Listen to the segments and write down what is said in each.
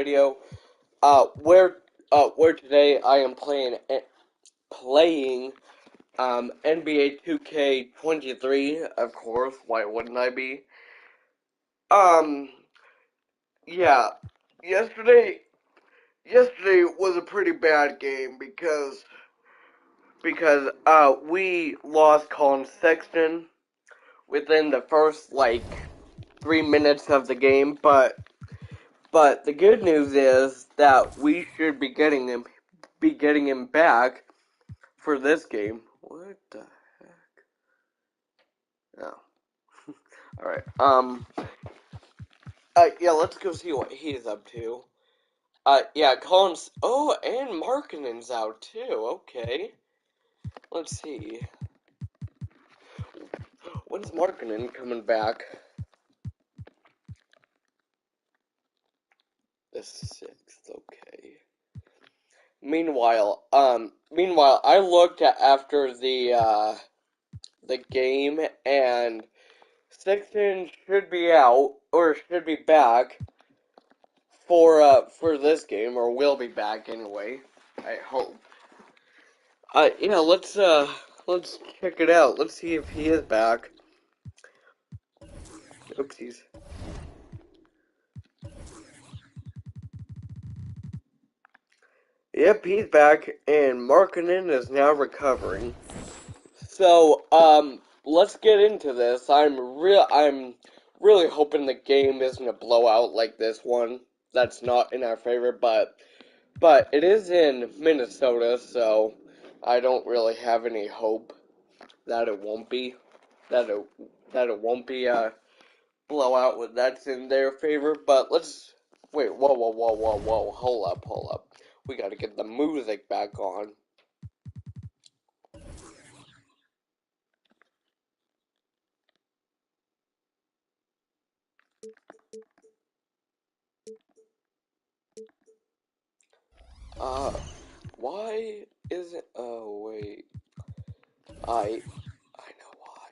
Radio. Where today I am playing NBA 2K23, of course. Why wouldn't I be? Yeah. Yesterday was a pretty bad game because we lost Colin Sexton within the first 3 minutes of the game, but the good news is that we should be getting him back for this game. What the heck? Oh. Alright, yeah, let's go see what he's up to. Yeah, Colin's, oh, and Markkanen's out too, okay. Let's see. When's Markkanen coming back? The 6th, okay. Meanwhile, I looked after the game, and Sexton should be out, or should be back for this game, or will be back anyway, I hope. Yeah, let's check it out. Let's see if he is back. Oopsies. Yep, he's back, and Markkanen is now recovering. So, let's get into this. I'm really hoping the game isn't a blowout like this one. That's not in our favor, but it is in Minnesota, so I don't really have any hope that it won't be a blowout that's in their favor. But let's wait. Whoa! Hold up. We gotta get the music back on. Why isn't, oh, wait, I know why.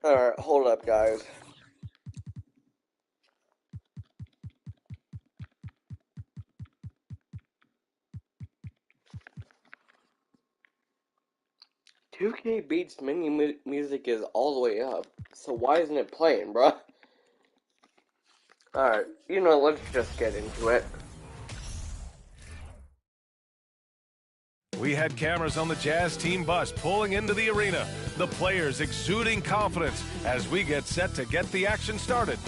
Alright, hold up, guys. "2K Beats mini music is all the way up, so why isn't it playing, bruh?" Alright, let's just get into it. We had cameras on the Jazz team bus pulling into the arena. The players exuding confidence as we get set to get the action started.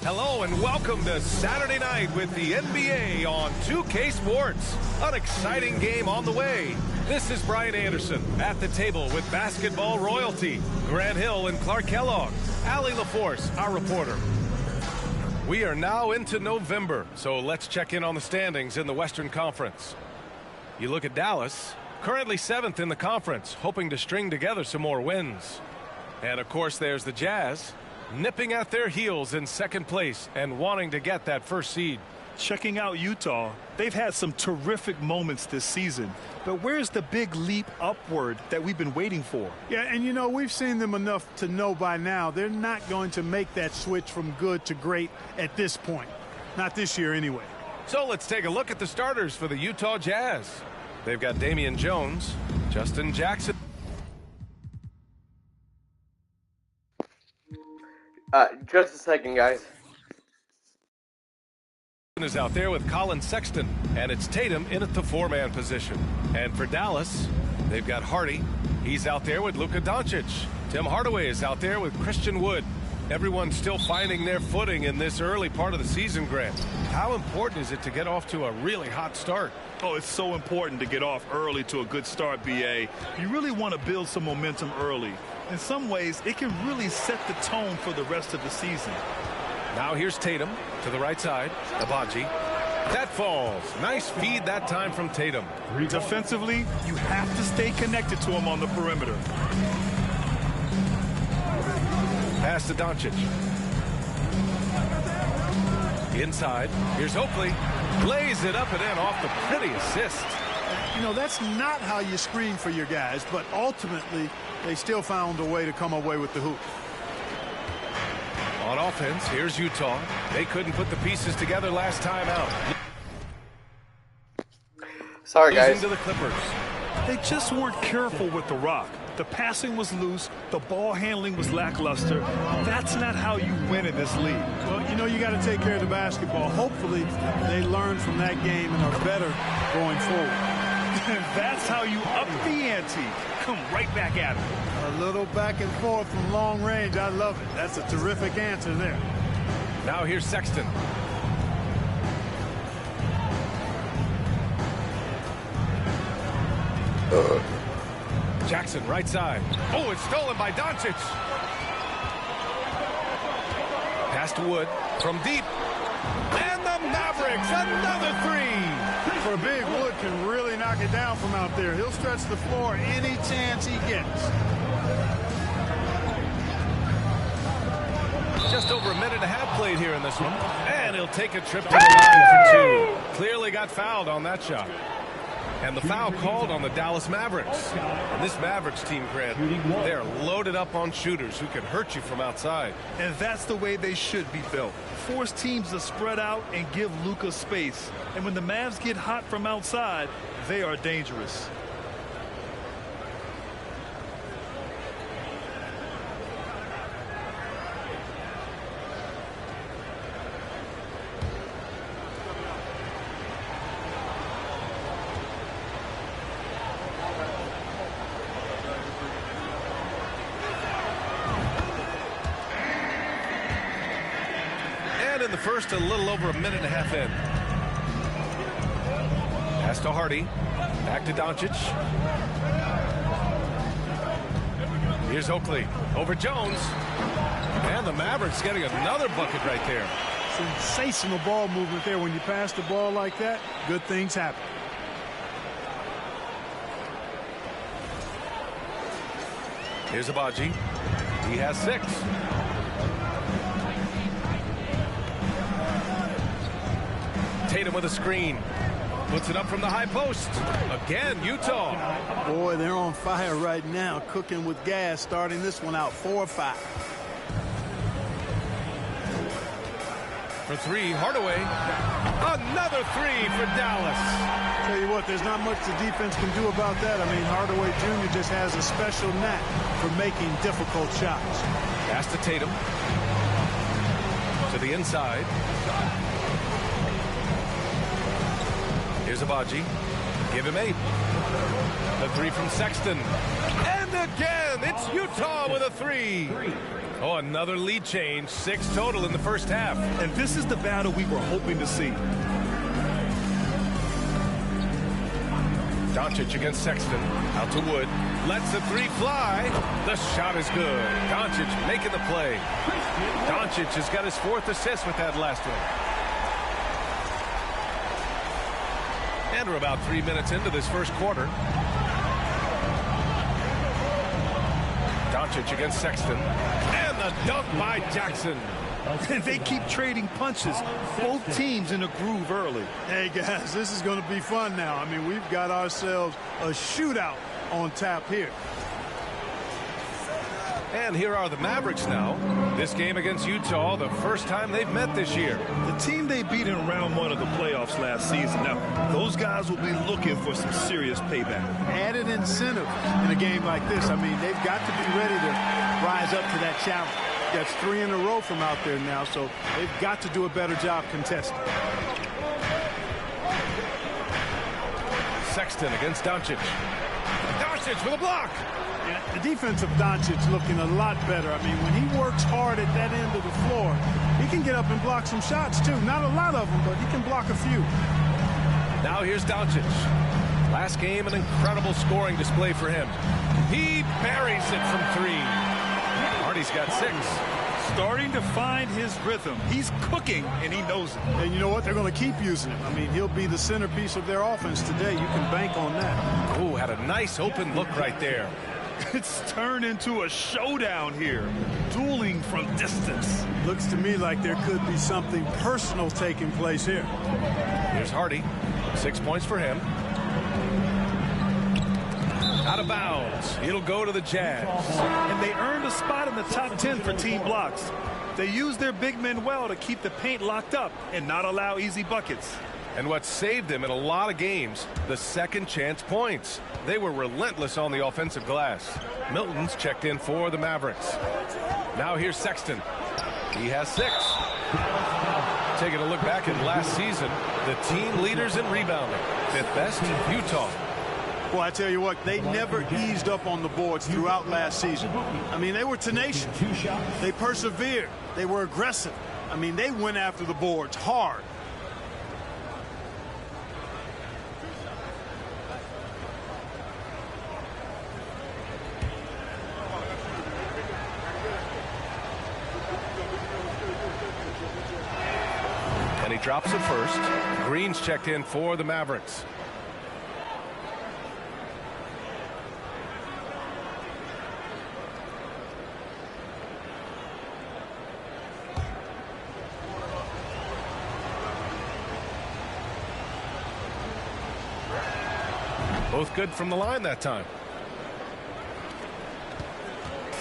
Hello and welcome to Saturday night with the NBA on 2K Sports. An exciting game on the way. This is Brian Anderson at the table with basketball royalty, Grant Hill and Clark Kellogg, Allie LaForce, our reporter. We are now into November, so let's check in on the standings in the Western Conference. You look at Dallas, currently 7th in the conference, hoping to string together some more wins. And of course there's the Jazz, nipping at their heels in 2nd place and wanting to get that first seed. Checking out Utah, they've had some terrific moments this season, but where's the big leap upward that we've been waiting for? Yeah, and we've seen them enough to know by now they're not going to make that switch from good to great at this point. Not this year anyway. So let's take a look at the starters for the Utah Jazz. They've got Damian Jones, Justin Jackson. Just a second, guys. Is out there with Colin Sexton, and it's Tatum in at the 4-man position. And for Dallas, they've got Hardy. He's out there with Luka Doncic. Tim Hardaway is out there with Christian Wood. Everyone's still finding their footing in this early part of the season, Grant. How important is it to get off to a really hot start? Oh, it's so important to get off early to a good start, B.A. You really want to build some momentum early. In some ways, it can really set the tone for the rest of the season. Now here's Tatum to the right side. Abaji. That falls. Nice feed that time from Tatum. Defensively, you have to stay connected to him on the perimeter. pass to Doncic. Inside, here's Oakley. Lays it up and in off the pretty assist. You know, that's not how you screen for your guys, but ultimately they still found a way to come away with the hoop. On offense, here's Utah. They couldn't put the pieces together last time out. Sorry, guys. Losing to the Clippers. They just weren't careful with the rock. The passing was loose. The ball handling was lackluster. That's not how you win in this league. Well, you know, you got to take care of the basketball. Hopefully, they learn from that game and are better going forward. And that's how you up the ante. Come right back at it. A little back and forth from long range. I love it. That's a terrific answer there. Now here's Sexton. Jackson, right side. Oh, it's stolen by Doncic. Pass to Wood from deep. And the Mavericks, another three. For a big, Wood can really knock it down from out there. He'll stretch the floor any chance he gets. Just over a minute and a half played here in this one. And he'll take a trip to the line for two. Clearly got fouled on that shot. And the foul called on the Dallas Mavericks. And this Mavericks team, Grant, they're loaded up on shooters who can hurt you from outside. And that's the way they should be built. Force teams to spread out and give Luka space. And when the Mavs get hot from outside, they are dangerous. In the first, a little over a minute and a half in. Pass to Hardy. Back to Doncic. Here's Oakley. Over Jones. And the Mavericks getting another bucket right there. Sensational ball movement there. When you pass the ball like that, good things happen. Here's Abaji. He has 6. Tatum with a screen. Puts it up from the high post. Again, Utah. Boy, they're on fire right now, cooking with gas, starting this one out 4-5. For 3, Hardaway. Another 3 for Dallas. Tell you what, there's not much the defense can do about that. I mean, Hardaway Jr. just has a special knack for making difficult shots. Pass to Tatum. To the inside. Here's Abaji. Give him 8. The 3 from Sexton. And again, it's Utah with a 3. Oh, another lead change. 6 total in the first half. And this is the battle we were hoping to see. Doncic against Sexton. Out to Wood. Lets the 3 fly. The shot is good. Doncic making the play. Doncic has got his 4th assist with that last one. And we're about 3 minutes into this first quarter. Doncic against Sexton. And the dunk by Jackson. They keep trading punches. Both teams in a groove early. Hey, guys, this is going to be fun now. I mean, we've got ourselves a shootout on tap here. And here are the Mavericks now. This game against Utah, the first time they've met this year. The team they beat in round 1 of the playoffs last season. Now, those guys will be looking for some serious payback. Added incentive in a game like this. I mean, they've got to be ready to rise up to that challenge. That's 3 in a row from out there now, so they've got to do a better job contesting. Sexton against Doncic. Doncic with a block. Yeah, the defense of Doncic looking a lot better. I mean, when he works hard at that end of the floor, he can get up and block some shots, too. Not a lot of them, but he can block a few. Now here's Doncic. Last game, an incredible scoring display for him. He buries it from 3. Hardy's got 6. Starting to find his rhythm. He's cooking, and he knows it. And you know what? They're going to keep using him. I mean, he'll be the centerpiece of their offense today. You can bank on that. Oh, had a nice open look right there. It's turned into a showdown here. Dueling from distance. Looks to me like there could be something personal taking place here. Here's Hardy. 6 points for him. Out of bounds. It'll go to the Jazz. And they earned a spot in the top 10 for team blocks. They used their big men well to keep the paint locked up and not allow easy buckets. And what saved them in a lot of games, the second chance points. They were relentless on the offensive glass. Milton's checked in for the Mavericks. Now here's Sexton. He has 6. Taking a look back at last season, the team leaders in rebounding. 5th best, Utah. Well, I tell you what, they never eased up on the boards throughout last season. I mean, they were tenacious. They persevered. They were aggressive. I mean, they went after the boards hard. And he drops it first. Green's checked in for the Mavericks. Both good from the line that time.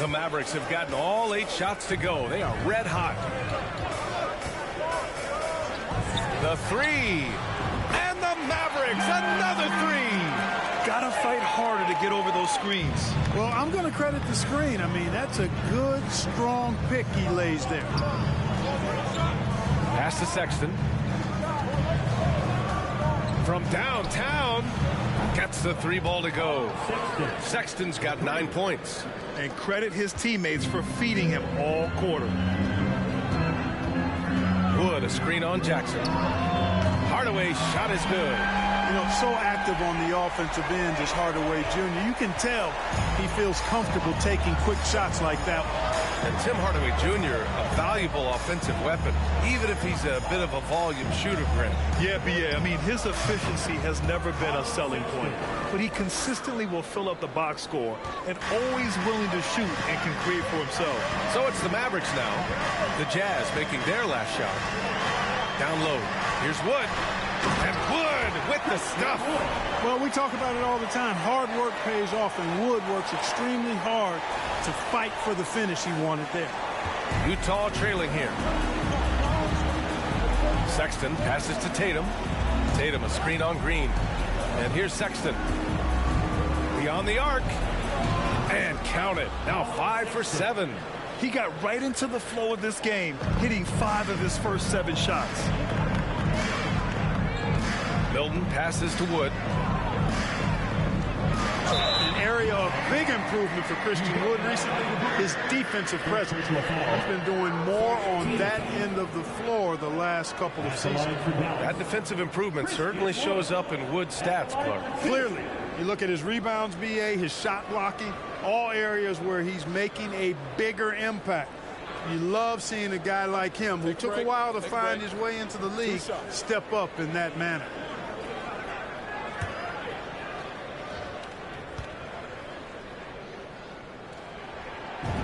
The Mavericks have gotten all 8 shots to go. They are red hot. The 3. And the Mavericks, another 3. Gotta fight harder to get over those screens. Well, I'm going to credit the screen. I mean, that's a good, strong pick he lays there. Pass to Sexton. From downtown, gets the 3 ball to go. Sexton's got 9 points. And credit his teammates for feeding him all quarter. Wood, a screen on Jackson. Hardaway's shot is good. You know, so active on the offensive end is Hardaway Jr. You can tell he feels comfortable taking quick shots like that. And Tim Hardaway Jr., a valuable offensive weapon, even if he's a bit of a volume shooter, Grant. Yeah, B.A. I mean, his efficiency has never been a selling point. But he consistently will fill up the box score and always willing to shoot and can create for himself. So it's the Mavericks now. The Jazz making their last shot. Down low. Here's Wood. And Wood with the stuff. Well, we talk about it all the time. Hard work pays off, and Wood works extremely hard to fight for the finish he wanted there. Utah trailing here. Sexton passes to Tatum. Tatum a screen on Green. And here's Sexton. Beyond the arc. And count it. Now 5 for 7. He got right into the flow of this game, hitting 5 of his first 7 shots. Milton passes to Wood. An area of big improvement for Christian Wood recently, his defensive presence. He's been doing more on that end of the floor the last couple of seasons. That defensive improvement certainly shows up in Wood's stats, Clark. Clearly, you look at his rebounds, B.A., his shot blocking, all areas where he's making a bigger impact. You love seeing a guy like him who took a while to find his way into the league step up in that manner.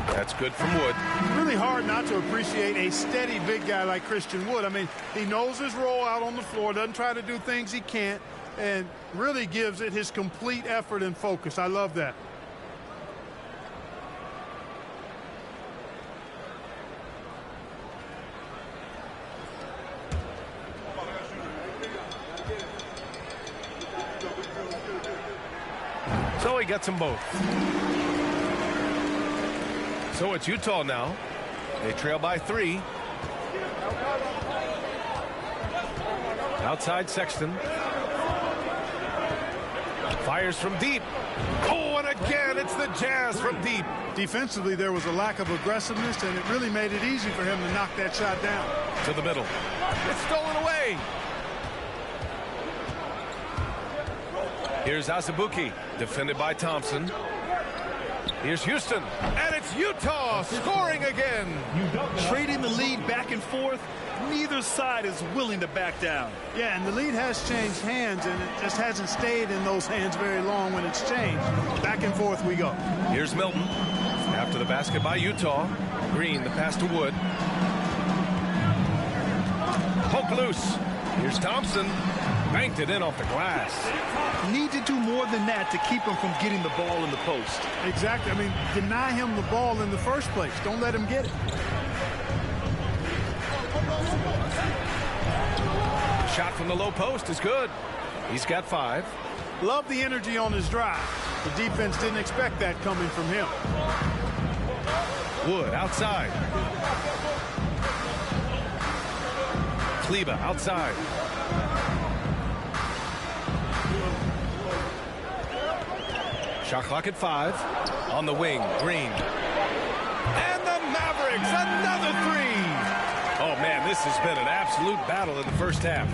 That's good from Wood. Really hard not to appreciate a steady big guy like Christian Wood. I mean, he knows his role out on the floor, doesn't try to do things he can't, and really gives it his complete effort and focus. I love that. So he gets them both. So it's Utah now. They trail by 3. Outside Sexton. Fires from deep. Oh, and again, it's the Jazz from deep. Defensively, there was a lack of aggressiveness, and it really made it easy for him to knock that shot down. To the middle. It's stolen away. Here's Azubuike, defended by Thompson. Here's Houston, and it's Utah scoring again. Trading the lead back and forth. Neither side is willing to back down. Yeah, and the lead has changed hands, and it just hasn't stayed in those hands very long when it's changed. Back and forth we go. Here's Milton. After the basket by Utah. Green, the pass to Wood. Poke loose. Here's Thompson. Banked it in off the glass. Need to do more than that to keep him from getting the ball in the post. Exactly. I mean, deny him the ball in the first place. Don't let him get it. Shot from the low post is good. He's got 5. Love the energy on his drive. The defense didn't expect that coming from him. Wood outside. Kleber outside. Shot clock at 5. On the wing, Green. And the Mavericks, another 3. Oh, man, this has been an absolute battle in the first half.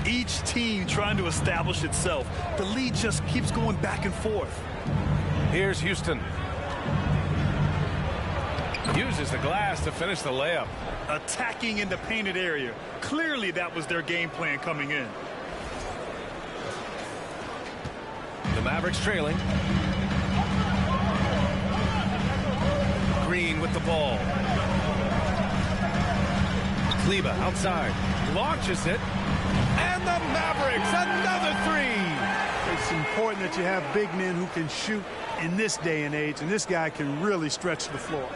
Each team trying to establish itself. The lead just keeps going back and forth. Here's Houston. Uses the glass to finish the layup. Attacking in the painted area. Clearly that was their game plan coming in. The Mavericks trailing. Green with the ball. Kleber outside. Launches it. And the Mavericks, another 3. It's important that you have big men who can shoot in this day and age, and this guy can really stretch the floor.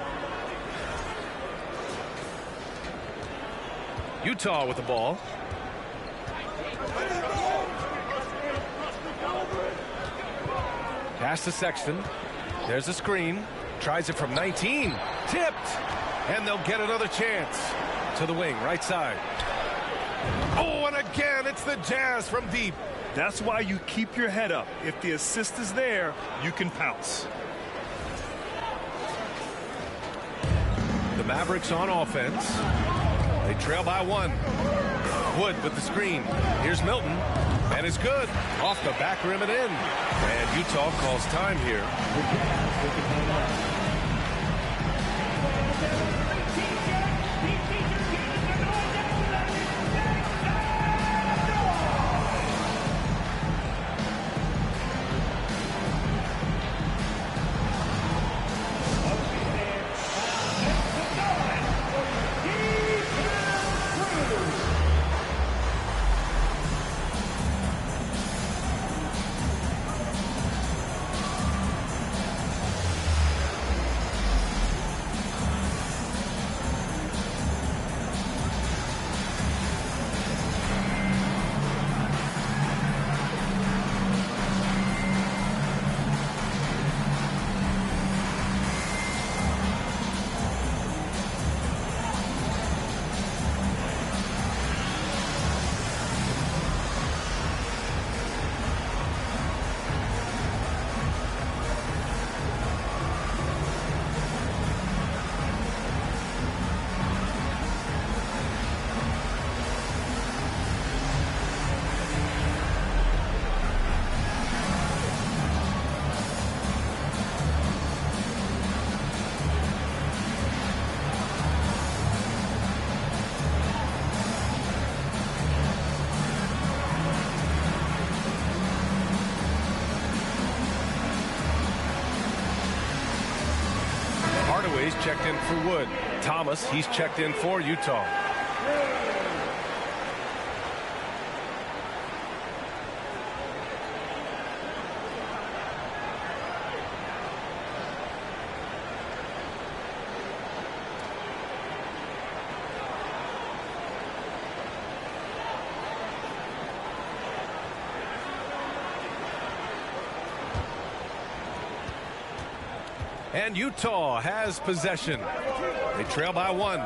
Utah with the ball. Pass to Sexton. There's a screen. Tries it from 19. Tipped. And they'll get another chance. To the wing, right side. Oh, and again, it's the Jazz from deep. That's why you keep your head up. If the assist is there, you can pounce. The Mavericks on offense. They trail by 1. Wood with the screen. Here's Milton. And it's good. Off the back rim and in. And Utah calls time here. Hardaway's checked in for Wood. Thomas, he's checked in for Utah. And Utah has possession. They trail by 1.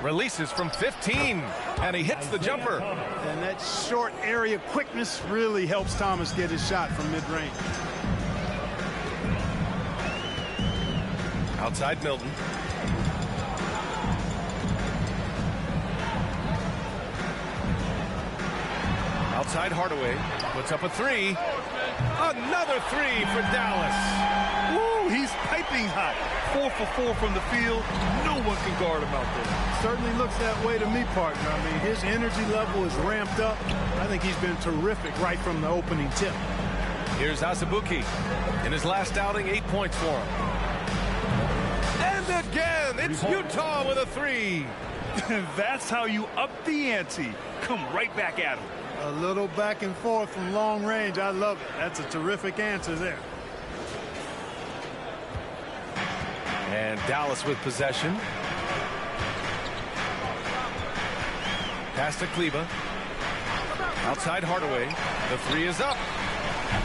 Releases from 15, and he hits the jumper. And that short area quickness really helps Thomas get his shot from mid-range. Outside Milton. Outside Hardaway. Puts up a 3. Another three for Dallas. Woo, he's piping hot. 4 for 4 from the field. No one can guard him out there. Certainly looks that way to me, partner. I mean, his energy level is ramped up. I think he's been terrific right from the opening tip. Here's Azubuike. In his last outing, 8 points for him. And again, it's Utah with a three. That's how you up the ante. Come right back at him. A little back and forth from long range. I love it. That's a terrific answer there. And Dallas with possession. Pass to Kleber. Outside Hardaway. The three is up.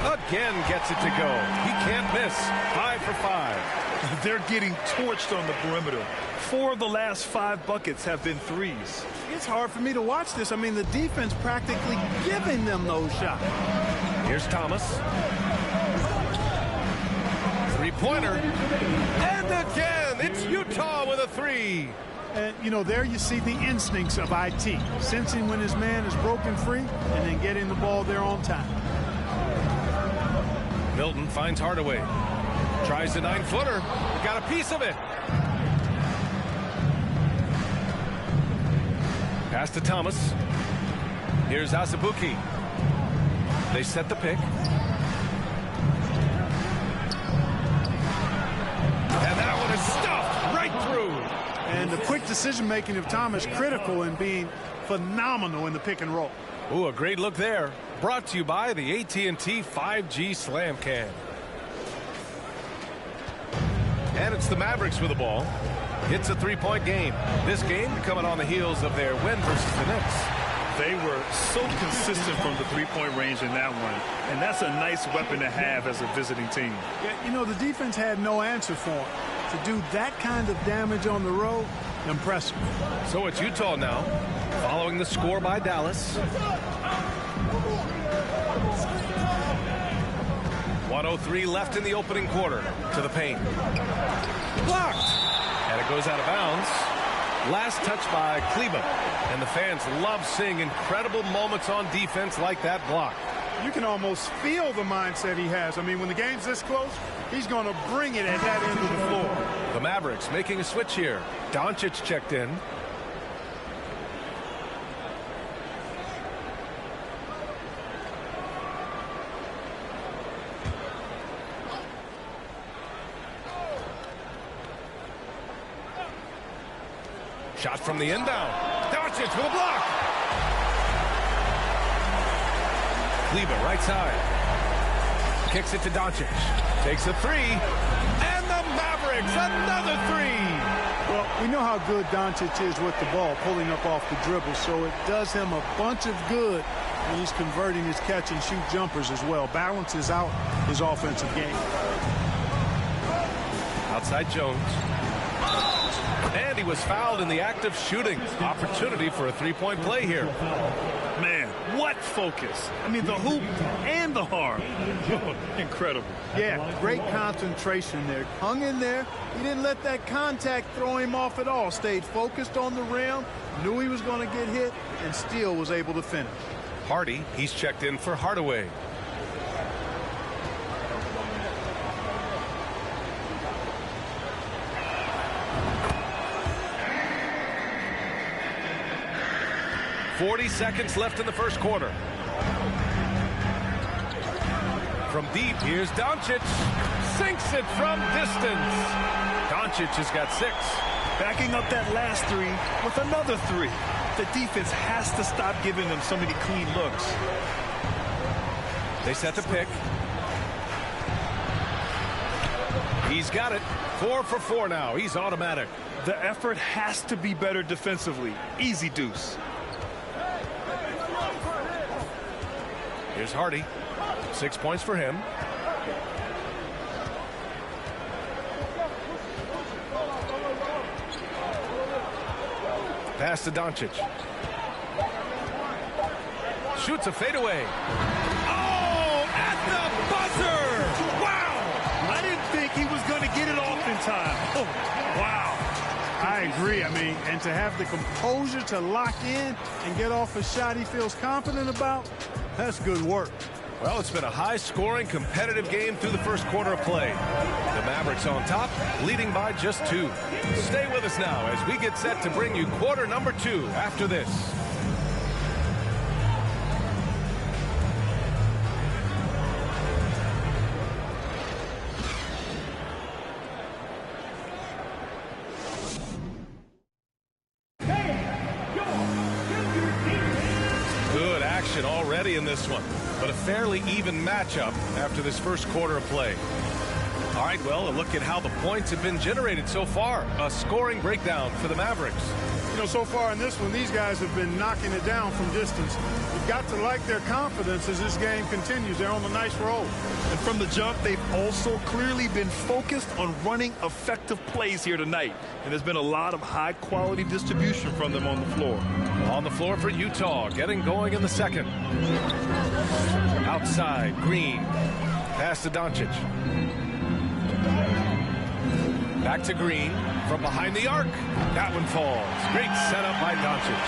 Again gets it to go. He can't miss. 5 for 5. They're getting torched on the perimeter. 4 of the last 5 buckets have been threes. It's hard for me to watch this. I mean, the defense practically giving them those shots. Here's Thomas. Three-pointer. And again, it's Utah with a three. And, you know, there you see the instincts of IT. Sensing when his man is broken free and then getting the ball there on time. Milton finds Hardaway. Tries the 9-footer. Got a piece of it. Pass to Thomas. Here's Azubuike. They set the pick. And that one is stuffed right through. And the quick decision-making of Thomas critical in being phenomenal in the pick and roll. Ooh, a great look there. Brought to you by the AT&T 5G Slam Cam. And it's the Mavericks with the ball. It's a three-point game. This game coming on the heels of their win versus the Knicks. They were so consistent from the three-point range in that one. And that's a nice weapon to have as a visiting team. Yeah, you know, the defense had no answer for him. To do that kind of damage on the road, impressive. So it's Utah now, following the score by Dallas. 1:03 left in the opening quarter. To the paint. Blocked! And it goes out of bounds. Last touch by Kleber. And the fans love seeing incredible moments on defense like that block. You can almost feel the mindset he has. I mean, when the game's this close, he's going to bring it at that end of the floor. The Mavericks making a switch here. Doncic checked in. Shot from the inbound. Doncic with a block. Kleber right side. Kicks it to Doncic. Takes a three. And the Mavericks, another three. Well, we know how good Doncic is with the ball, pulling up off the dribble, so it does him a bunch of good when he's converting his catch-and-shoot jumpers as well. Balances out his offensive game. Outside Jones. And he was fouled in the act of shooting. Opportunity for a three-point play here. Man, what focus. I mean, the hoop and the harm. Incredible. Yeah, great concentration there. Hung in there. He didn't let that contact throw him off at all. Stayed focused on the rim, knew he was going to get hit, and still was able to finish. Hardy, he's checked in for Hardaway. .40 seconds left in the first quarter. From deep, here's Doncic. Sinks it from distance. Doncic has got 6. Backing up that last three with another three. The defense has to stop giving them so many clean looks. They set the pick. He's got it. 4 for 4 now. He's automatic. The effort has to be better defensively. Easy deuce. Here's Hardy. 6 points for him. Pass to Doncic. Shoots a fadeaway. Oh, at the buzzer! Wow! I didn't think he was going to get it off in time. Oh, wow. I agree. I mean, and to have the composure to lock in and get off a shot he feels confident about, that's good work. Well, it's been a high-scoring, competitive game through the first quarter of play. The Mavericks on top, leading by just 2. Stay with us now as we get set to bring you quarter number 2 after this. Good action already in this one, but a fairly even matchup after this first quarter of play. All right, well, a look at how the points have been generated so far. A scoring breakdown for the Mavericks. You know, so far in this one, these guys have been knocking it down from distance. You've got to like their confidence as this game continues. They're on a nice roll. And from the jump, they've also clearly been focused on running effective plays here tonight. And there's been a lot of high-quality distribution from them on the floor. On the floor for Utah, getting going in the second. Outside, Green. Pass to Doncic. Back to Green from behind the arc. That one falls. Great setup by Doncic.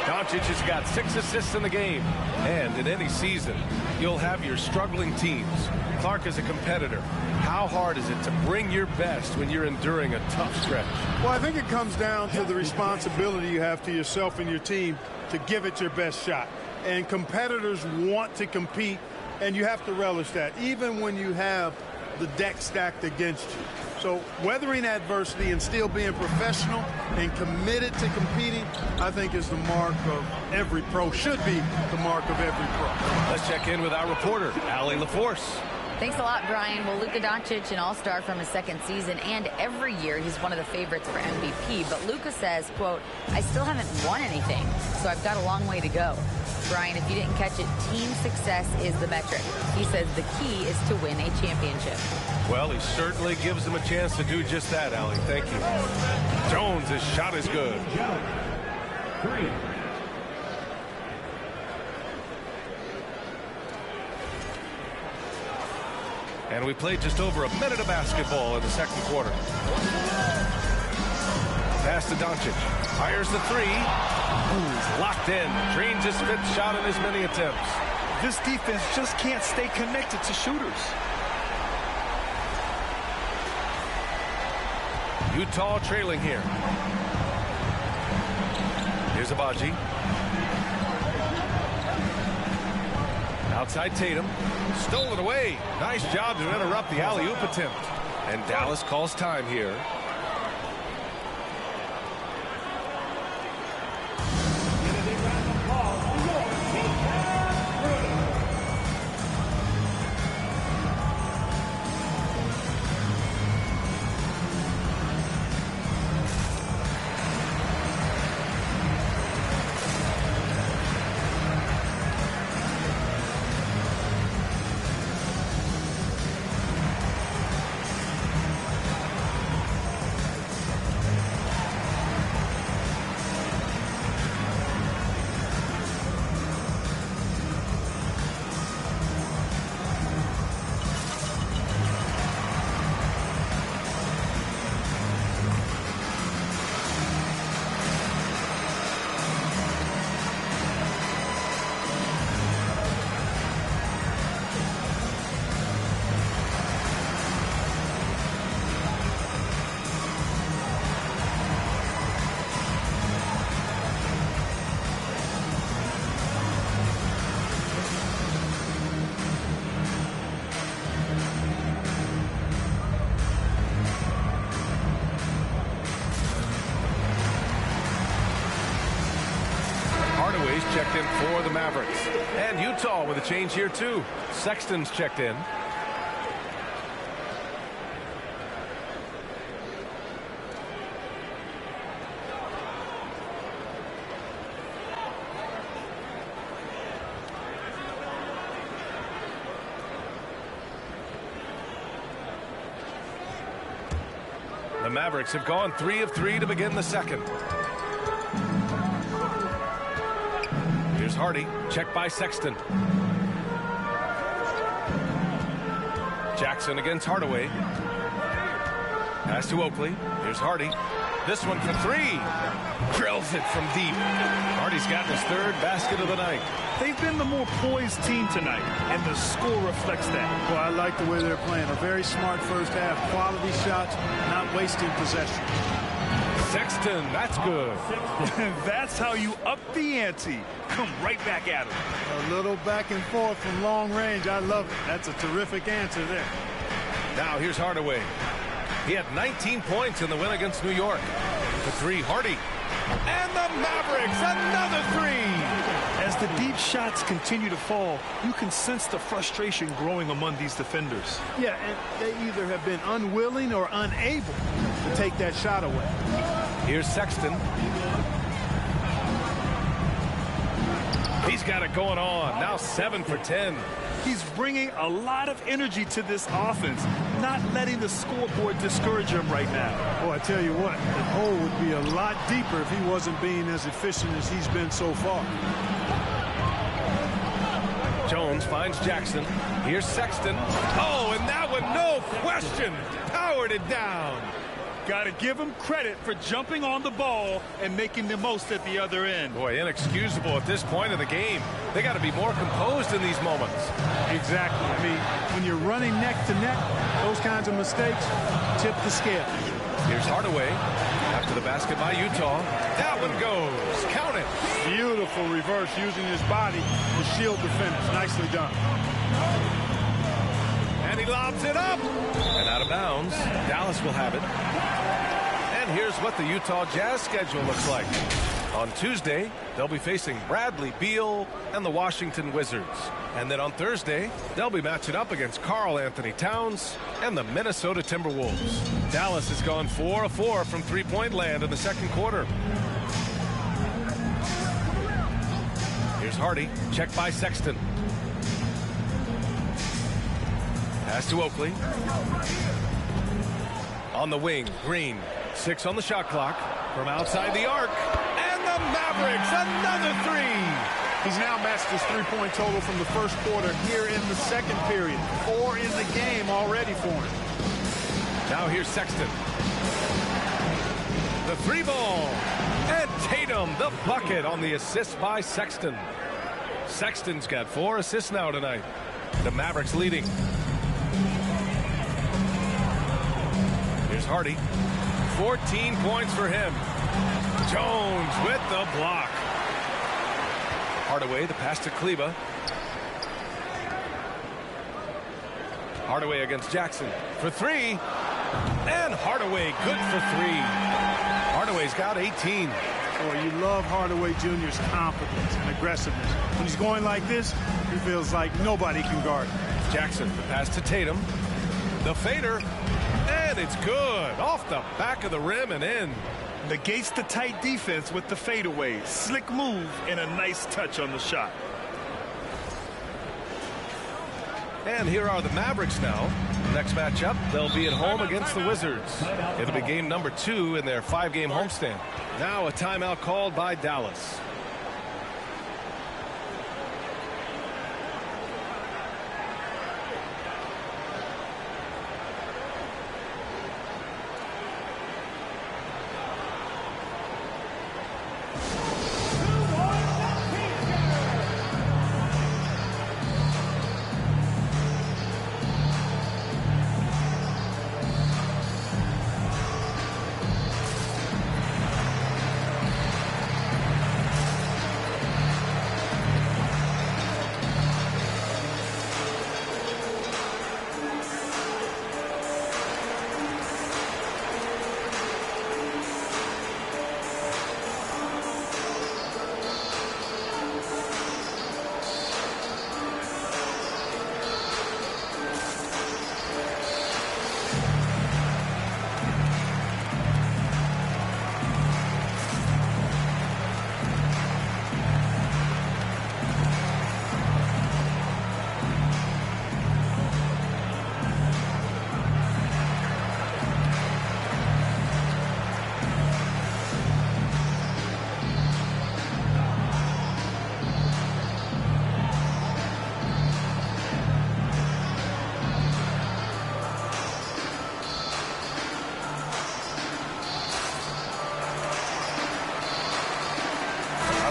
Doncic has got 6 assists in the game. And in any season, you'll have your struggling teams. Clark is a competitor. How hard is it to bring your best when you're enduring a tough stretch? Well, I think it comes down to the responsibility you have to yourself and your team to give it your best shot. And competitors want to compete, and you have to relish that, even when you have the deck stacked against you. So weathering adversity and still being professional and committed to competing, I think is the mark of every pro, should be the mark of every pro. Let's check in with our reporter, Allie LaForce. Thanks a lot, Brian. Well, Luka Doncic, an all-star from his second season, and every year he's one of the favorites for MVP. But Luka says, quote, I still haven't won anything, so I've got a long way to go. Brian, if you didn't catch it, team success is the metric. He says the key is to win a championship. Well, he certainly gives them a chance to do just that, Allie. Thank you. Jones, his shot is good. And we played just over a minute of basketball in the second quarter. Pass to Doncic. Fires the 3. Ooh, locked in. Drains his 5th shot in as many attempts. This defense just can't stay connected to shooters. Utah trailing here. Here's Abaji. Outside Tatum. Stole it away. Nice job to interrupt the alley-oop attempt. And Dallas calls time here. Checked in for the Mavericks. And Utah with a change here too. Sexton's checked in. The Mavericks have gone 3 of 3 to begin the second. Here's Hardy, checked by Sexton. Jackson against Hardaway. Pass to Oakley. Here's Hardy. This one for three. Drills it from deep. Hardy's gotten his third basket of the night. They've been the more poised team tonight, and the score reflects that. Well, I like the way they're playing. A very smart first half. Quality shots, not wasting possession. Sexton, that's good. That's how you up the ante. Come right back at him. A little back and forth from long range. I love it. That's a terrific answer there. Now here's Hardaway. He had 19 points in the win against New York. The three, Hardy. And the Mavericks, another three. As the deep shots continue to fall, you can sense the frustration growing among these defenders. Yeah, and they either have been unwilling or unable to take that shot away. Here's Sexton. He's got it going on. Now 7 for 10. He's bringing a lot of energy to this offense, not letting the scoreboard discourage him right now. Oh, I tell you what, the hole would be a lot deeper if he wasn't being as efficient as he's been so far. Jones finds Jackson. Here's Sexton. Oh, and that one, no question, powered it down. Got to give him credit for jumping on the ball and making the most at the other end. Boy, inexcusable at this point of the game. They got to be more composed in these moments. Exactly. I mean, when you're running neck to neck, those kinds of mistakes tip the scale. Here's Hardaway after the basket by Utah. That one goes. Count it. Beautiful reverse using his body to shield the finish. Nicely done. And he lobs it up. And out of bounds. Dallas will have it. And here's what the Utah Jazz schedule looks like. On Tuesday, they'll be facing Bradley Beal and the Washington Wizards. And then on Thursday, they'll be matching up against Karl Anthony Towns and the Minnesota Timberwolves. Dallas has gone 4 of 4 from three-point land in the second quarter. Here's Hardy, checked by Sexton. Pass to Oakley. On the wing, Green. 6 on the shot clock from outside the arc. And the Mavericks, another three. He's now matched his three-point total from the first quarter here in the second period. 4 in the game already for him. Now here's Sexton. The three ball. And Tatum, the bucket on the assist by Sexton. Sexton's got 4 assists now tonight. The Mavericks leading. Here's Hardy. 14 points for him. Jones with the block. Hardaway, the pass to Kleber. Hardaway against Jackson for 3. And Hardaway good for 3. Hardaway's got 18. Oh, you love Hardaway Jr.'s confidence and aggressiveness. When he's going like this, he feels like nobody can guard him. Jackson, the pass to Tatum. The fader. And it's good. Off the back of the rim and in. Negates the tight defense with the fadeaway. Slick move and a nice touch on the shot. And here are the Mavericks now. Next matchup, they'll be at home against the Wizards. It'll be game number 2 in their 5-game homestand. Now a timeout called by Dallas.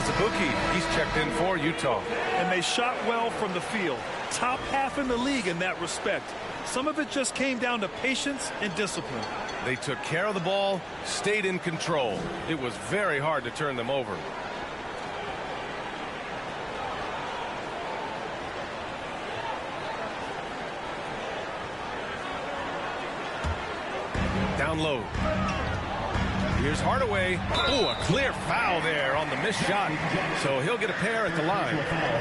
Azubuike, he's checked in for Utah. And they shot well from the field. Top half in the league in that respect. Some of it just came down to patience and discipline. They took care of the ball, stayed in control. It was very hard to turn them over. Down low. Here's Hardaway. Oh, a clear foul there on the missed shot. So he'll get a pair at the line.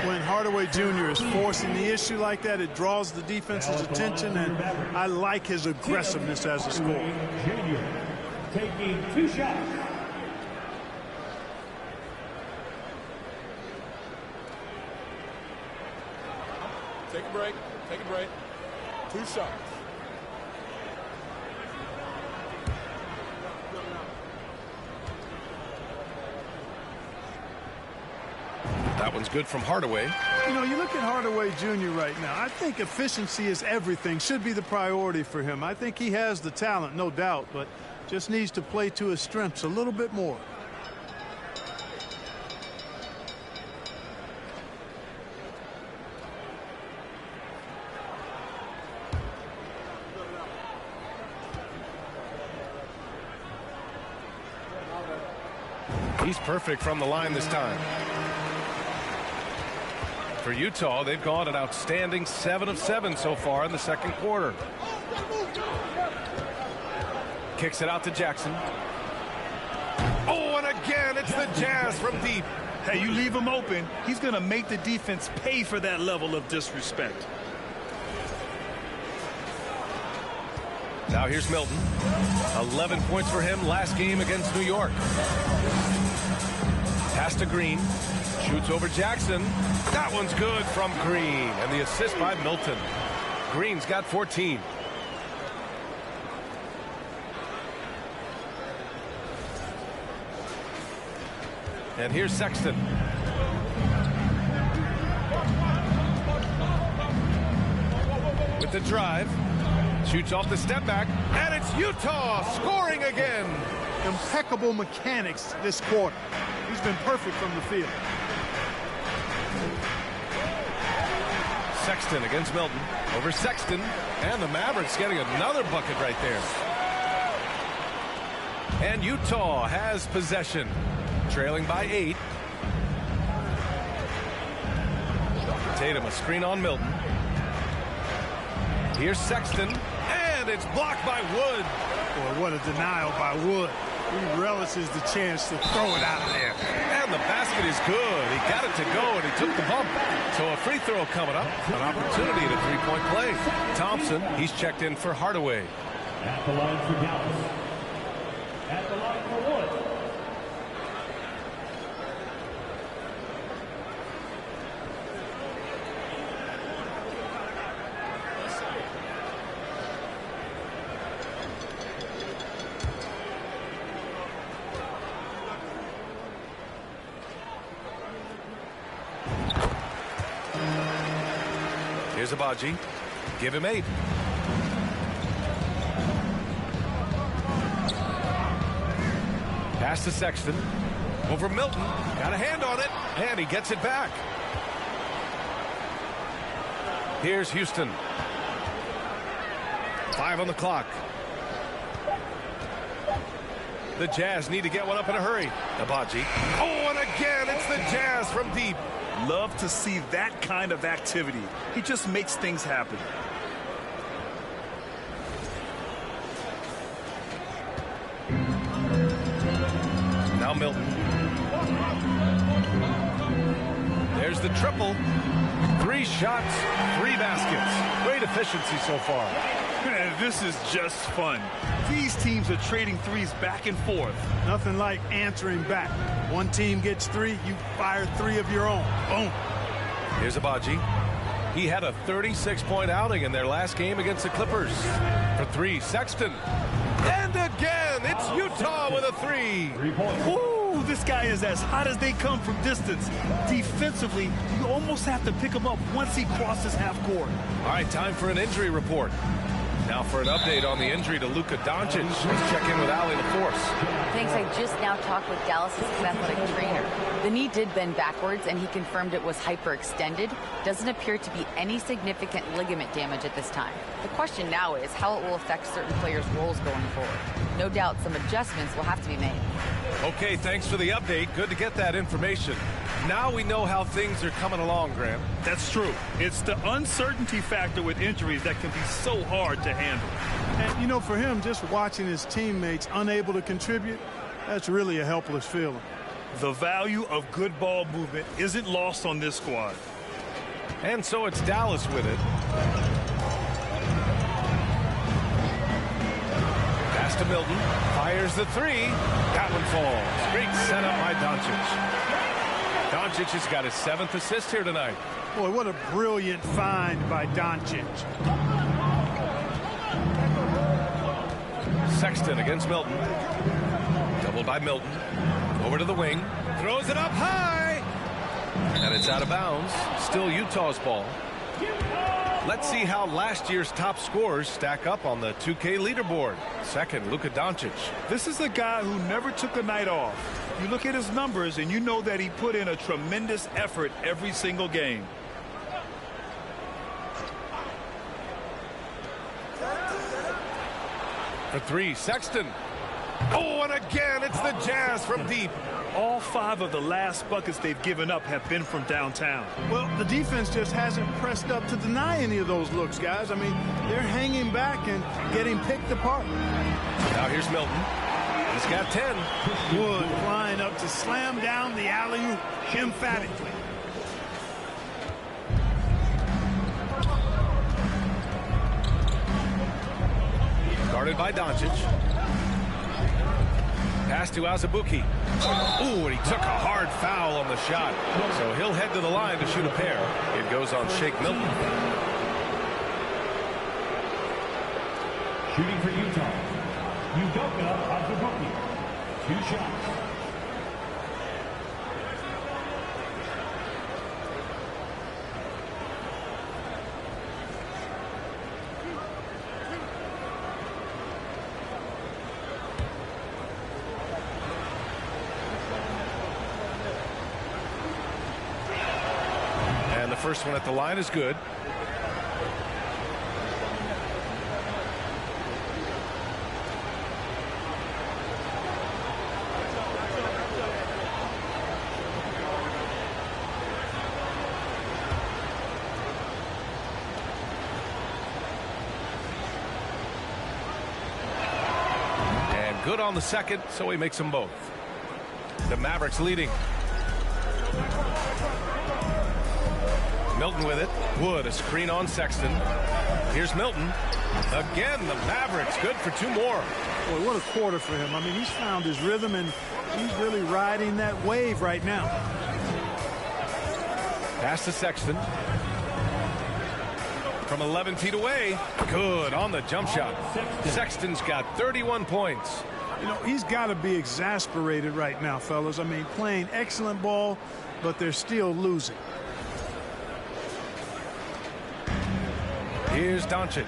When Hardaway Jr. is forcing the issue like that, it draws the defense's attention, and I like his aggressiveness as a scorer. Jr. taking 2 shots. Take a break. Take a break. 2 shots. That one's good from Hardaway. You know, you look at Hardaway Jr. right now. I think efficiency is everything, should be the priority for him. I think he has the talent, no doubt, but just needs to play to his strengths a little bit more. He's perfect from the line this time. For Utah, they've gone an outstanding 7 of 7 so far in the second quarter. Kicks it out to Jackson. Oh, and again, it's the Jazz from deep. Hey, you leave him open, he's going to make the defense pay for that level of disrespect. Now here's Milton. 11 points for him last game against New York. Pass to Green. Shoots over Jackson. That one's good from Green. And the assist by Milton. Green's got 14. And here's Sexton. With the drive. Shoots off the step back. And it's Utah scoring again. Impeccable mechanics this quarter. He's been perfect from the field. Sexton against Milton. Over Sexton. And the Mavericks getting another bucket right there. And Utah has possession. Trailing by 8. Tatum, a screen on Milton. Here's Sexton. And it's blocked by Wood. Boy, what a denial by Wood. He relishes the chance to throw it out there. And the basket is good. He got it to go, and he took the bump. So a free throw coming up. An opportunity at a three-point play. Thompson, he's checked in for Hardaway. At the line for Dallas. At the line for Wood. Here's Agbaji. Give him 8. Pass to Sexton. Over Milton. Got a hand on it. And he gets it back. Here's Houston. 5 on the clock. The Jazz need to get one up in a hurry. Agbaji. Oh, and again, it's the Jazz from deep. Love to see that kind of activity. He just makes things happen. Now Milton. There's the triple. 3 shots, 3 baskets. Great efficiency so far. Man, this is just fun. These teams are trading threes back and forth. Nothing like answering back. One team gets 3, you fire 3 of your own. Boom. Here's Agbaji. He had a 36-point outing in their last game against the Clippers. For 3, Sexton. And again, it's Utah with a 3. 3 points. Woo, this guy is as hot as they come from distance. Defensively, you almost have to pick him up once he crosses half court. All right, time for an injury report. Now for an update on the injury to Luka Doncic, let's check in with Allie LaForce. Thanks. I just now talked with Dallas's athletic trainer. The knee did bend backwards, and he confirmed it was hyperextended. Doesn't appear to be any significant ligament damage at this time. The question now is how it will affect certain players' roles going forward. No doubt some adjustments will have to be made. Okay, thanks for the update. Good to get that information. Now we know how things are coming along, Graham. That's true. It's the uncertainty factor with injuries that can be so hard to handle. And, you know, for him, just watching his teammates unable to contribute, that's really a helpless feeling. The value of good ball movement isn't lost on this squad. And so it's Dallas with it. Pass to Milton. Fires the three. That one falls. Great setup by Doncic. Doncic has got his 7th assist here tonight. Boy, what a brilliant find by Doncic. Sexton against Milton. Doubled by Milton. Over to the wing. Throws it up high. And it's out of bounds. Still Utah's ball. Let's see how last year's top scorers stack up on the 2K leaderboard. Second, Luka Doncic. This is a guy who never took a night off. You look at his numbers and you know that he put in a tremendous effort every single game. For three, Sexton. Oh, and again, it's the Jazz from deep. All 5 of the last buckets they've given up have been from downtown. Well, the defense just hasn't pressed up to deny any of those looks, guys. I mean, they're hanging back and getting picked apart. Now here's Milton. He's got 10. Wood flying up to slam down the alley-oop emphatically. Guarded by Doncic. Pass to Azubuike. Ooh, and he took a hard foul on the shot. So he'll head to the line to shoot a pair. It goes on Shake Milton. Shooting for Utah, Udoka Azubuike. 2 shots. And the first one at the line is good. Good on the second, so he makes them both. The Mavericks leading. Milton with it. Wood, a screen on Sexton. Here's Milton. Again, the Mavericks good for 2 more. Boy, what a quarter for him. I mean, he's found his rhythm, and he's really riding that wave right now. Pass to Sexton. From 11 feet away. Good on the jump shot. Sexton's got 31 points. You know, he's got to be exasperated right now, fellas. I mean, playing excellent ball, but they're still losing. Here's Doncic.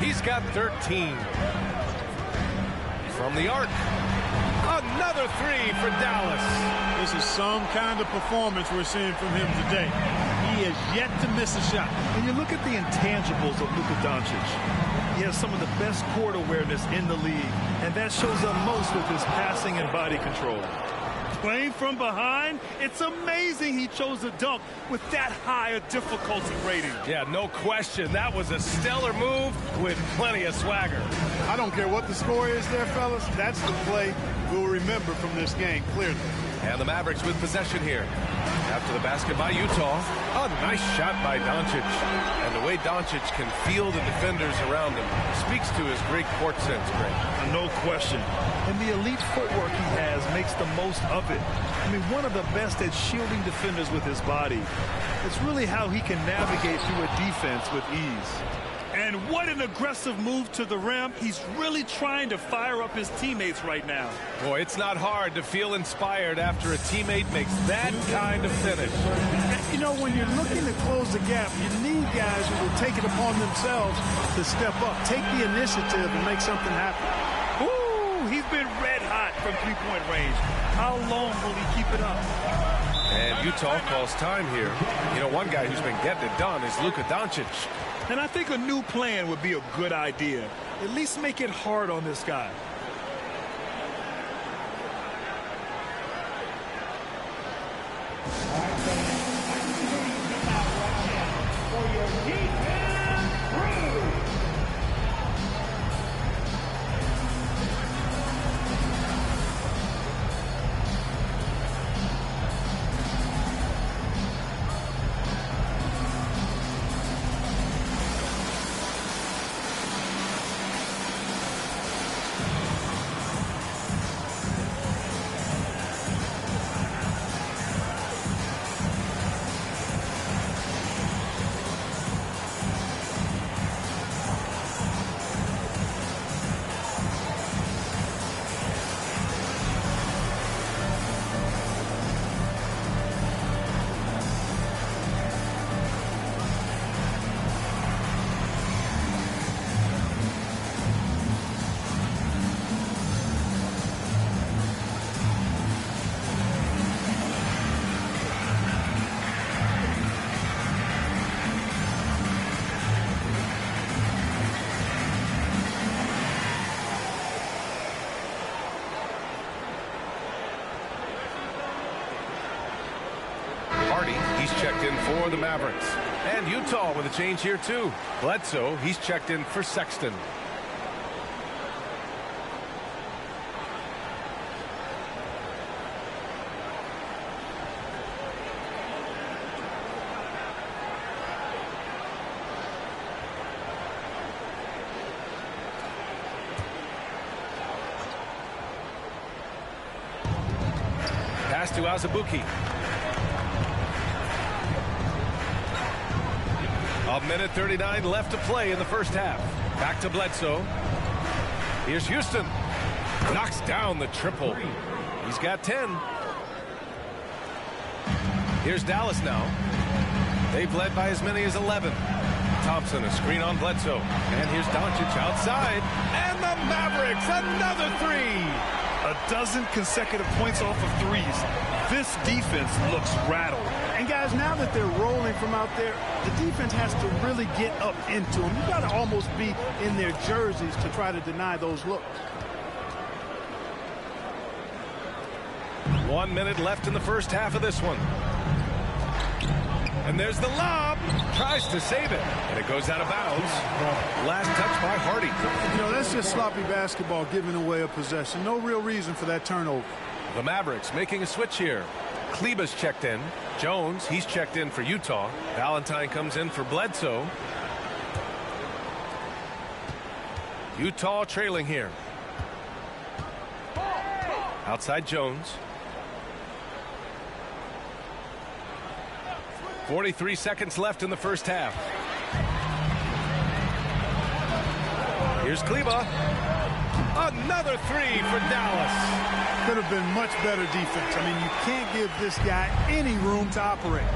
He's got 13. From the arc. Another 3 for Dallas. This is some kind of performance we're seeing from him today. He has yet to miss a shot. When you look at the intangibles of Luka Doncic, he has some of the best court awareness in the league, and that shows up most with his passing and body control. Playing from behind, it's amazing he chose a dunk with that high a difficulty rating. Yeah, no question. That was a stellar move with plenty of swagger. I don't care what the score is there, fellas. That's the play we'll remember from this game, clearly. And the Mavericks with possession here. After the basket by Utah. A nice shot by Doncic. And the way Doncic can feel the defenders around him speaks to his great court sense, Greg. No question. And the elite footwork he has makes the most of it. I mean, one of the best at shielding defenders with his body. It's really how he can navigate through a defense with ease. And what an aggressive move to the rim. He's really trying to fire up his teammates right now. Boy, it's not hard to feel inspired after a teammate makes that kind of finish. You know, when you're looking to close the gap, you need guys who will take it upon themselves to step up, take the initiative and make something happen. Ooh, he's been red hot from three-point range. How long will he keep it up? And Utah calls time here. You know, one guy who's been getting it done is Luka Doncic. And I think a new plan would be a good idea. At least make it hard on this guy. For your defense crew. He's checked in for the Mavericks. And Utah with a change here too. Bledsoe, he's checked in for Sexton. Pass to Azubuike. A minute 39 left to play in the first half. Back to Bledsoe. Here's Houston. Knocks down the triple. He's got 10. Here's Dallas now. They've led by as many as 11. Thompson, a screen on Bledsoe. And here's Doncic outside. And the Mavericks, another three. A dozen consecutive points off of threes. This defense looks rattled. And guys, now that they're rolling from out there, the defense has to really get up into them. You got to almost be in their jerseys to try to deny those looks. 1 minute left in the first half of this one. And there's the lob. Tries to save it. And it goes out of bounds. Last touch by Hardy. You know, that's just sloppy basketball, giving away a possession. No real reason for that turnover. The Mavericks making a switch here. Kleba's checked in. Jones, he's checked in for Utah. Valentine comes in for Bledsoe. Utah trailing here. Outside Jones. 43 seconds left in the first half. Here's Kleba. Another three for Dallas. Could have been much better defense. I mean, you can't give this guy any room to operate.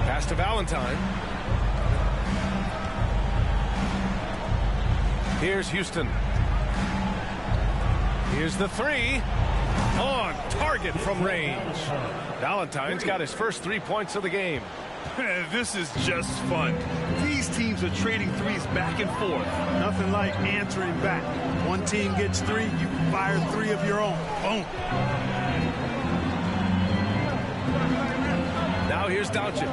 Pass to Valentine. Here's Houston. Here's the three. On target from range. Valentine's got his first 3 points of the game. This is just fun. These teams are trading threes back and forth. Nothing like answering back. One team gets three, you fire three of your own. Boom. Now here's Doncic.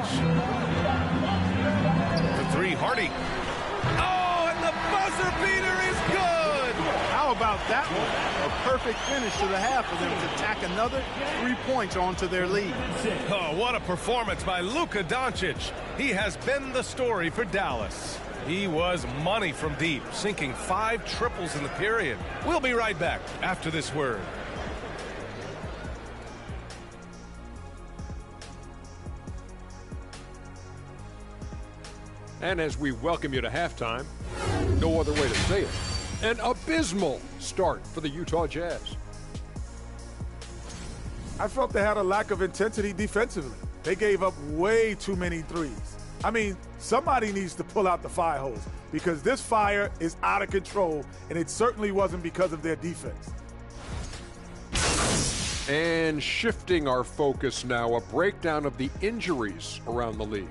The three, Hardy. Oh, and the buzzer beater is good. How about that one? A perfect finish to the half for them to tack another 3 points onto their lead. Oh, what a performance by Luka Doncic. He has been the story for Dallas. He was money from deep, sinking 5 triples in the period. We'll be right back after this word. And as we welcome you to halftime, no other way to say it, an abysmal start for the Utah Jazz. I felt they had a lack of intensity defensively. They gave up way too many threes. I mean, somebody needs to pull out the fire hose because this fire is out of control, and it certainly wasn't because of their defense. And shifting our focus now, a breakdown of the injuries around the league.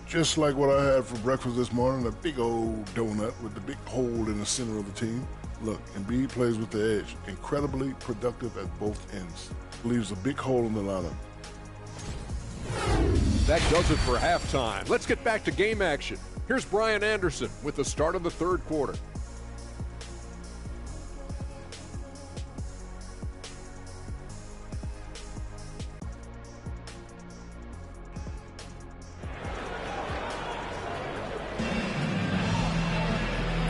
Just like what I had for breakfast this morning, a big old donut with the big hole in the center of the team. Look, Embiid plays with the edge, incredibly productive at both ends. Leaves a big hole in the lineup. That does it for halftime. Let's get back to game action. Here's Brian Anderson with the start of the third quarter.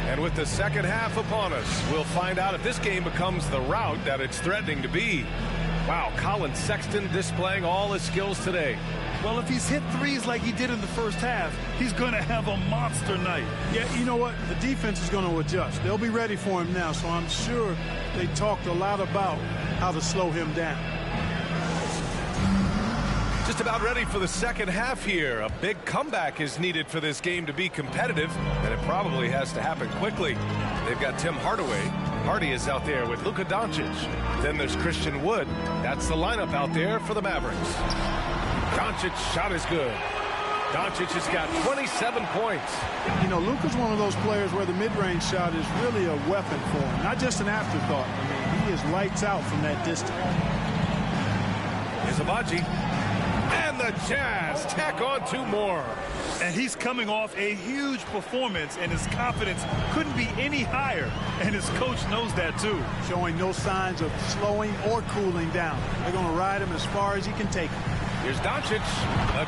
And with the second half upon us, we'll find out if this game becomes the rout that it's threatening to be. Wow, Colin Sexton displaying all his skills today. Well, if he's hit threes like he did in the first half, he's going to have a monster night. Yeah, you know what? The defense is going to adjust. They'll be ready for him now, so I'm sure they talked a lot about how to slow him down. Just about ready for the second half here. A big comeback is needed for this game to be competitive, and it probably has to happen quickly. They've got Tim Hardaway. Hardy is out there with Luka Doncic. Then there's Christian Wood. That's the lineup out there for the Mavericks. Doncic's shot is good. Doncic has got 27 points. You know, Luka's one of those players where the mid-range shot is really a weapon for him, not just an afterthought. I mean, he is lights out from that distance. Here's Agbaji. And the Jazz tack on two more. And he's coming off a huge performance, and his confidence couldn't be any higher. And his coach knows that, too. Showing no signs of slowing or cooling down. They're going to ride him as far as he can take him. Here's Doncic.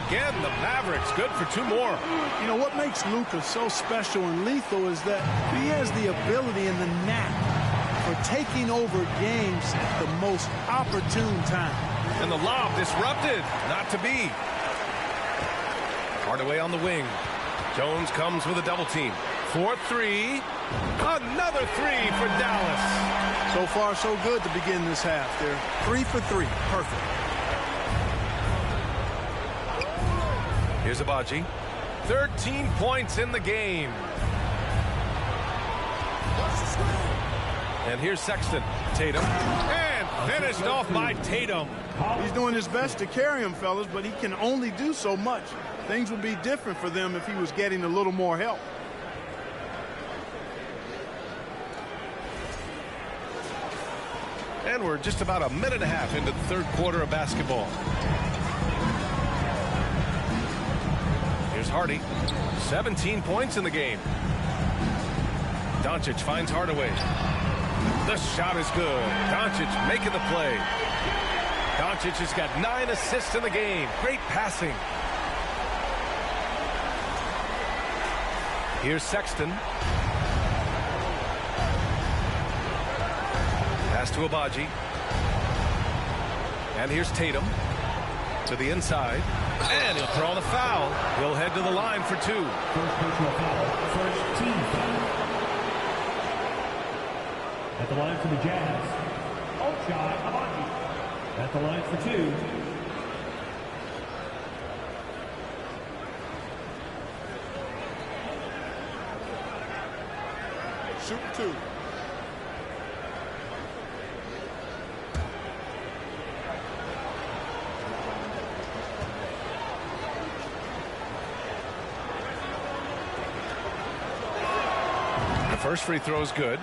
Again, the Mavericks good for two more. You know, what makes Luka so special and lethal is that he has the ability and the knack for taking over games at the most opportune time. And the lob disrupted. Not to be. Hardaway on the wing. Jones comes with a double team. 4-3. Another three for Dallas. So far, so good to begin this half. They're 3 for 3. Perfect. Here's Agbaji. 13 points in the game. And here's Sexton. Tatum. And finished off by Tatum. He's doing his best to carry him, fellas, but he can only do so much. Things would be different for them if he was getting a little more help. And we're just about a minute and a half into the third quarter of basketball. Here's Hardy. 17 points in the game. Doncic finds Hardaway. The shot is good. Doncic making the play. Doncic has got 9 assists in the game. Great passing. Here's Sexton. Pass to Agbaji. And here's Tatum. To the inside. And he'll throw the foul. He'll head to the line for two. First personal foul. First team foul. At the line for the Jazz, Ochai Agbaji. At the line for two. Shoot two. The first free throw is good.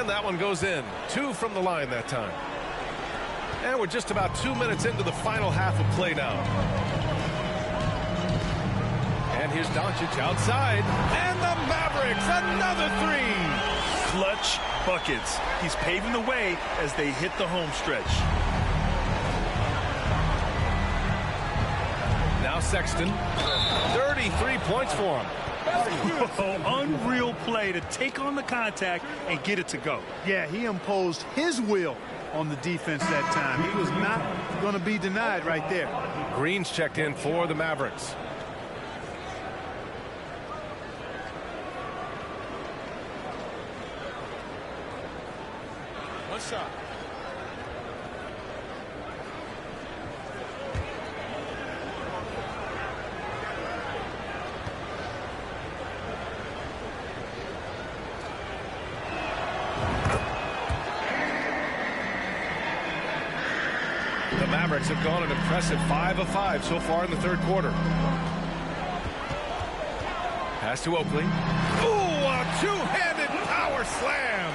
That one goes in. 2 from the line that time. And we're just about 2 minutes into the final half of play now. And here's Doncic outside. And the Mavericks, another three. clutch buckets. He's paving the way as they hit the home stretch. Now Sexton, 33 points for him. Oh, unreal play to take on the contact and get it to go. Yeah, he imposed his will on the defense that time. He was not going to be denied right there. Green's checked in for the Mavericks. One shot. The Mavericks have gone an impressive 5 of 5 so far in the third quarter. Pass to Oakley. Ooh, a two-handed power slam.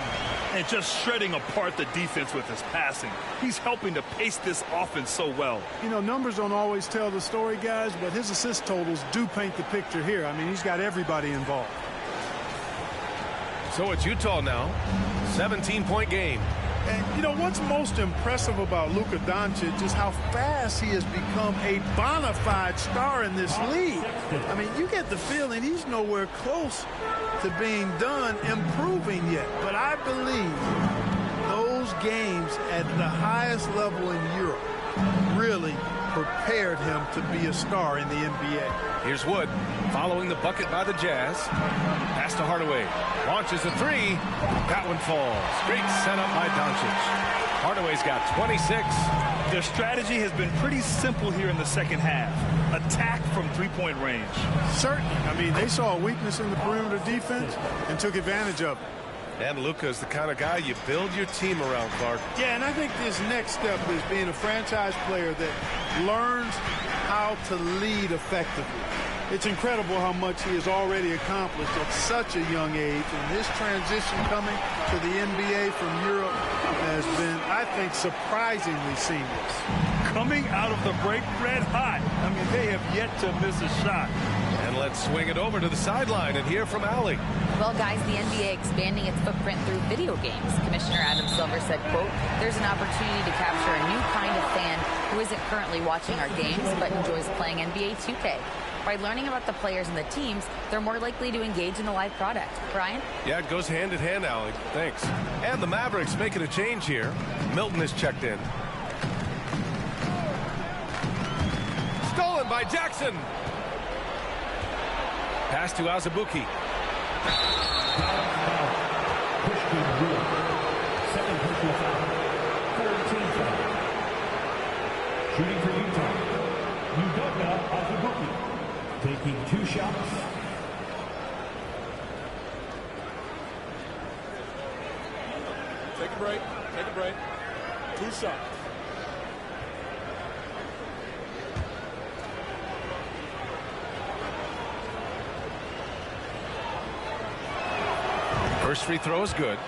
And just shredding apart the defense with his passing. He's helping to pace this offense so well. You know, numbers don't always tell the story, guys, but his assist totals do paint the picture here. I mean, he's got everybody involved. So it's Utah now. 17-point game. And, you know, what's most impressive about Luka Doncic is how fast he has become a bona fide star in this league. I mean, you get the feeling he's nowhere close to being done improving yet. But I believe those games at the highest level in Europe really prepared him to be a star in the NBA. Here's Wood following the bucket by the Jazz. Pass to Hardaway. Launches a three. That one falls. Great setup by Doncic. Hardaway's got 26. Their strategy has been pretty simple here in the second half. Attack from three-point range. Certainly. I mean, they saw a weakness in the perimeter defense and took advantage of it. And Luka is the kind of guy you build your team around, Clark. Yeah, and I think this next step is being a franchise player that learns how to lead effectively. It's incredible how much he has already accomplished at such a young age, and his transition coming to the NBA from Europe has been, I think, surprisingly seamless. Coming out of the break red hot. I mean, they have yet to miss a shot. And let's swing it over to the sideline and hear from Allie. Well, guys, the NBA expanding its footprint through video games. Commissioner Adam Silver said, quote, there's an opportunity to capture a new kind of fan who isn't currently watching our games but enjoys playing NBA 2K. By learning about the players and the teams, they're more likely to engage in the live product. Brian? Yeah, it goes hand in hand, Allie. Thanks. And the Mavericks making a change here. Milton is checked in. Stolen by Jackson. Pass to Azubuike. Shooting for Utah, Udoka Azubuike, taking 2 shots. Take a break. Take a break. 2 shots. First free throw is good.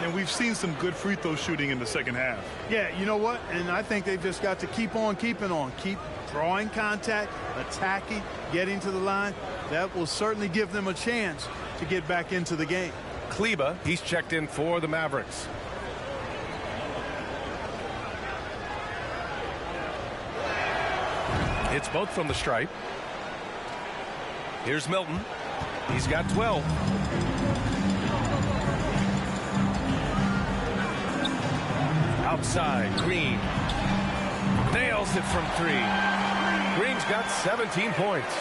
And we've seen some good free throw shooting in the second half. Yeah, you know what? And I think they've just got to keep on keeping on. Keep drawing contact, attacking, getting to the line. That will certainly give them a chance to get back into the game. Kleba, he's checked in for the Mavericks. It's both from the stripe. Here's Milton. He's got 12. Outside, Green. Nails it from 3. Green's got 17 points.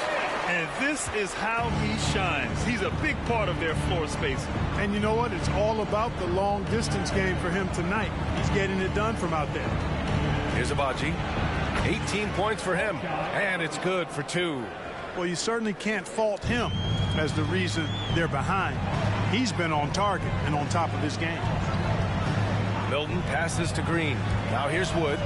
And this is how he shines. He's a big part of their floor space. And you know what? It's all about the long distance game for him tonight. He's getting it done from out there. Here's Abaji. 18 points for him. And it's good for 2. Well, you certainly can't fault him as the reason they're behind. He's been on target and on top of his game. Milton passes to Green. Now here's Wood.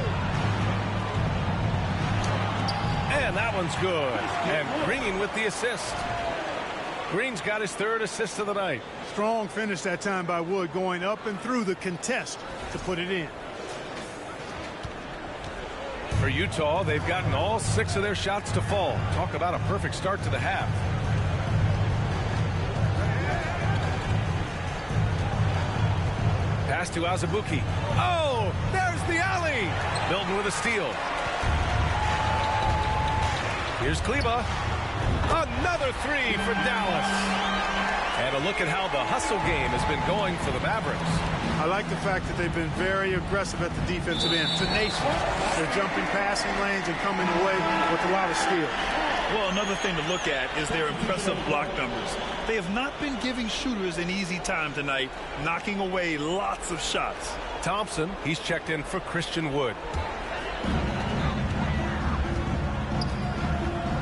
And that one's good. And Green with the assist. Green's got his 3rd assist of the night. Strong finish that time by Wood, going up and through the contest to put it in. For Utah, they've gotten all 6 of their shots to fall. Talk about a perfect start to the half. Pass to Azubuike. Oh, there's the alley. Milton with a steal. Here's Kleber. Another three for Dallas. And a look at how the hustle game has been going for the Mavericks. I like the fact that they've been very aggressive at the defensive end. Tenacious. They're jumping passing lanes and coming away with a lot of skill. Well, another thing to look at is their impressive block numbers. They have not been giving shooters an easy time tonight, knocking away lots of shots. Thompson, he's checked in for Christian Wood.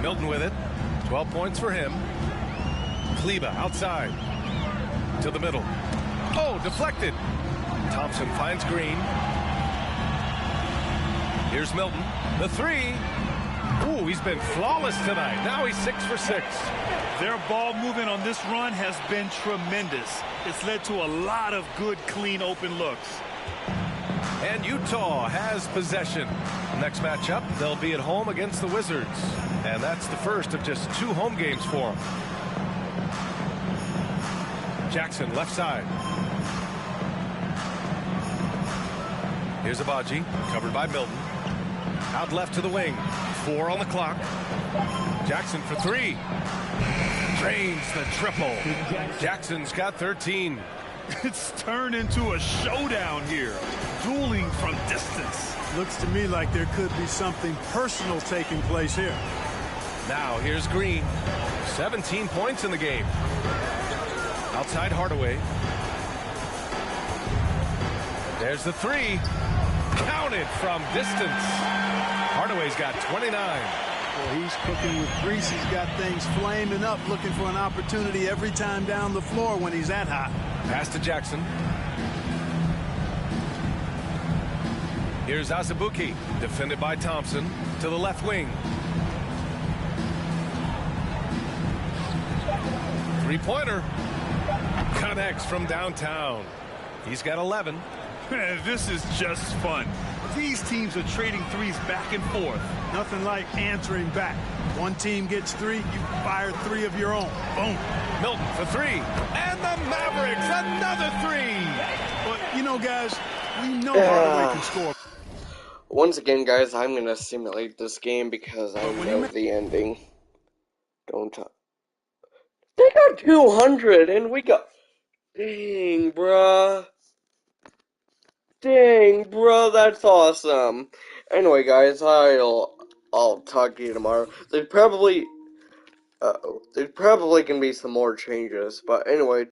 Milton with it. 12 points for him. Kleber outside to the middle. Oh, deflected. Thompson finds Green. Here's Milton. The three. Ooh, he's been flawless tonight. Now he's 6 for 6. Their ball movement on this run has been tremendous. It's led to a lot of good, clean, open looks. And Utah has possession. Next matchup, they'll be at home against the Wizards. And that's the first of just 2 home games for them. Jackson, left side. Here's Agbaji, covered by Milton. Out left to the wing. 4 on the clock. Jackson for 3. Drains the triple. Jackson's got 13. It's turned into a showdown here. Dueling from distance. Looks to me like there could be something personal taking place here. Now here's Green. 17 points in the game. Outside Hardaway. There's the 3. Counted from distance. Hardaway's got 29. Well, he's cooking with grease. He's got things flaming up, looking for an opportunity every time down the floor when he's that hot. Pass to Jackson. Here's Azubuike, defended by Thompson, to the left wing. 3-pointer. Connects from downtown. He's got 11. This is just fun. These teams are trading threes back and forth. Nothing like answering back. One team gets 3, you fire 3 of your own. Boom. Milton for 3. And the Mavericks, another 3. But, you know, guys, we know Hardaway can score. Once again, guys, I'm going to simulate this game because I know the ending. Don't talk. They got 200 and we got... Dang, bruh. Dang, bro, that's awesome. Anyway, guys, I'll talk to you tomorrow. There's probably gonna be some more changes, but anyway.